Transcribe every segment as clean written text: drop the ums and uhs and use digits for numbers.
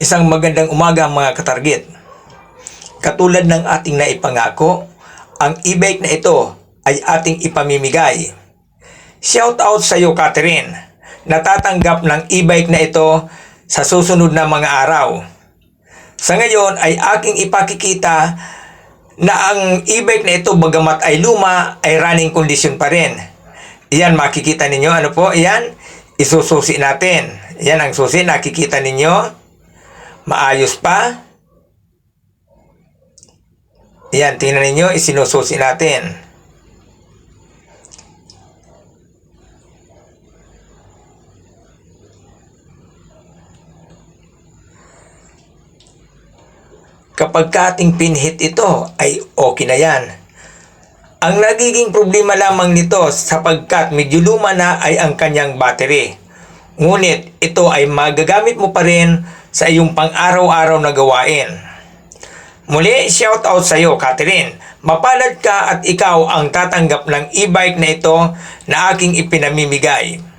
Isang magandang umaga mga katarget. Katulad ng ating naipangako, ang e-bike na ito ay ating ipamimigay. Shout out sa iyo, Catherine. Natatanggap ng e-bike na ito sa susunod na mga araw. Sa ngayon ay aking ipakikita na ang e-bike na ito bagamat ay luma ay running condition pa rin. Iyan makikita ninyo, ano po, iyan, isususi natin. Iyan ang susi, nakikita ninyo. Maayos pa. Iyan, tingnan ninyo, isinususi natin. Kapag ating pinhit ito, ay okay na yan. Ang nagiging problema lamang nito sapagkat medyo luma na ay ang kanyang battery. Ngunit ito ay magagamit mo pa rin sa iyong pang-araw-araw na gawain. Muli, shout out sa iyo, Catherine. Mapalad ka at ikaw ang tatanggap ng e-bike na ito na aking ipinamimigay.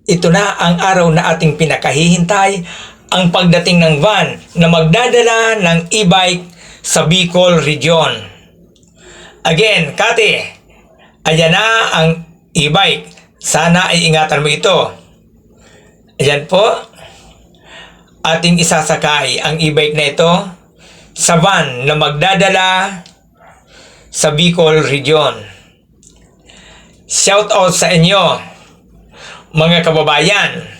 Ito na ang araw na ating pinakahihintay, ang pagdating ng van na magdadala ng e-bike sa Bicol Region. Again, Kati, ayan na ang e-bike. Sana ay ingatan mo ito. Ayan po, ating isasakay ang e-bike na ito sa van na magdadala sa Bicol Region. Shout out sa inyo, mga kababayan.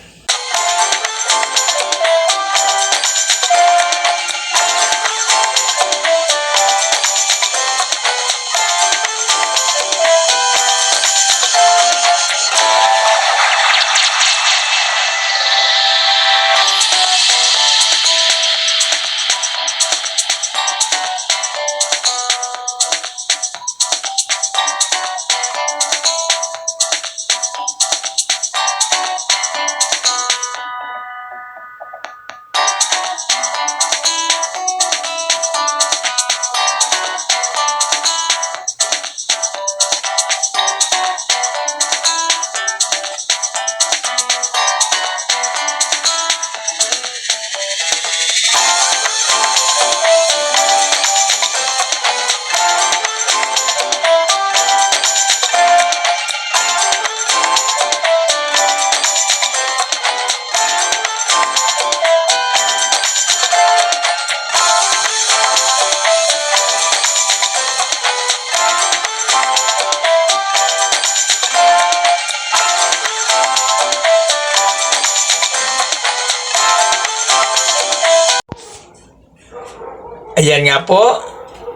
Ayan nga po,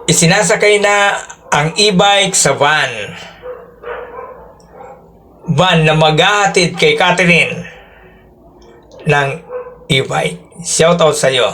isinasakay na ang e-bike sa van. Van na maghahatid kay Catherine ng e-bike. Shoutout sa iyo.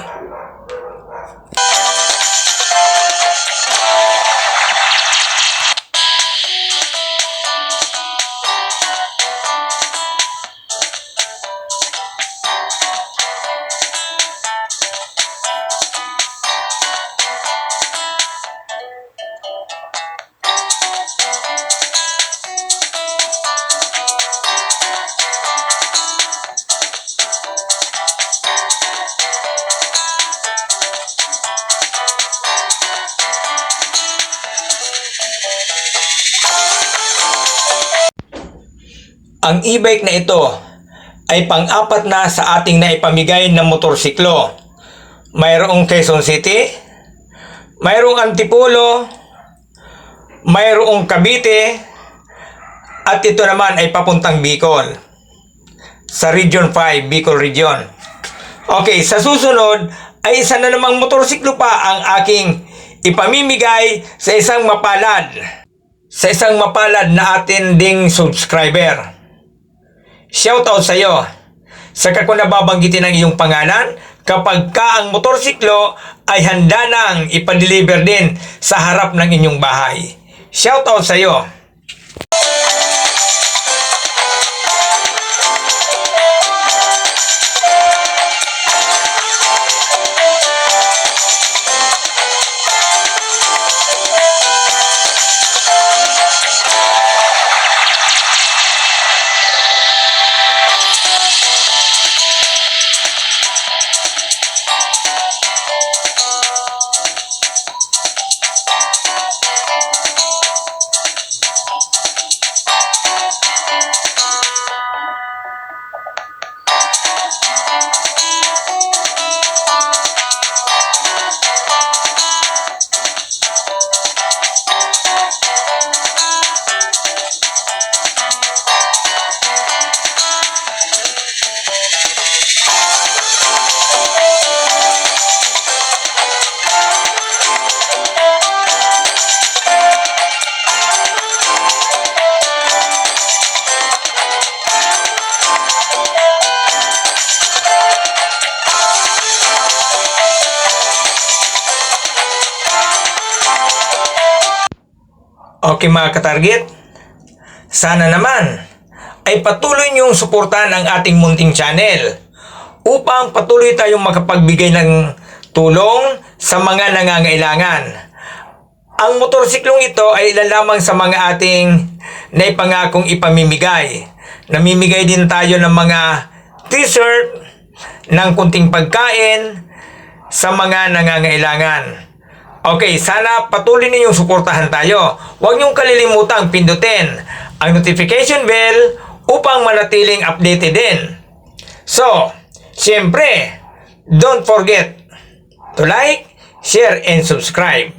Ang e-bike na ito ay pang-apat na sa ating naipamigay na motorsiklo. Mayroong Quezon City, mayroong Antipolo, mayroong Cavite, at ito naman ay papuntang Bicol. Sa Region 5, Bicol Region. Okay, sa susunod ay isa na namang motorsiklo pa ang aking ipamimigay sa isang mapalad. Sa isang mapalad na atin ding subscriber. Shoutout sa iyo. Saka ko nababanggitin ang iyong pangalan kapag ka ang motorsiklo ay handa nang ipa-deliver din sa harap ng inyong bahay. Shoutout sa iyo. Okay mga katarget, sana naman ay patuloy niyong suportahan ang ating munting channel upang patuloy tayong makapagbigay ng tulong sa mga nangangailangan. Ang motorsiklong ito ay ilan lamang sa mga ating naipangakong ipamimigay. Namimigay din tayo ng mga t-shirt, ng kunting pagkain sa mga nangangailangan. Okay, sana patuloy ninyong suportahan tayo. Huwag niyong kalilimutang pindutin ang notification bell upang manatiling updated din. So, siyempre, don't forget to like, share, and subscribe.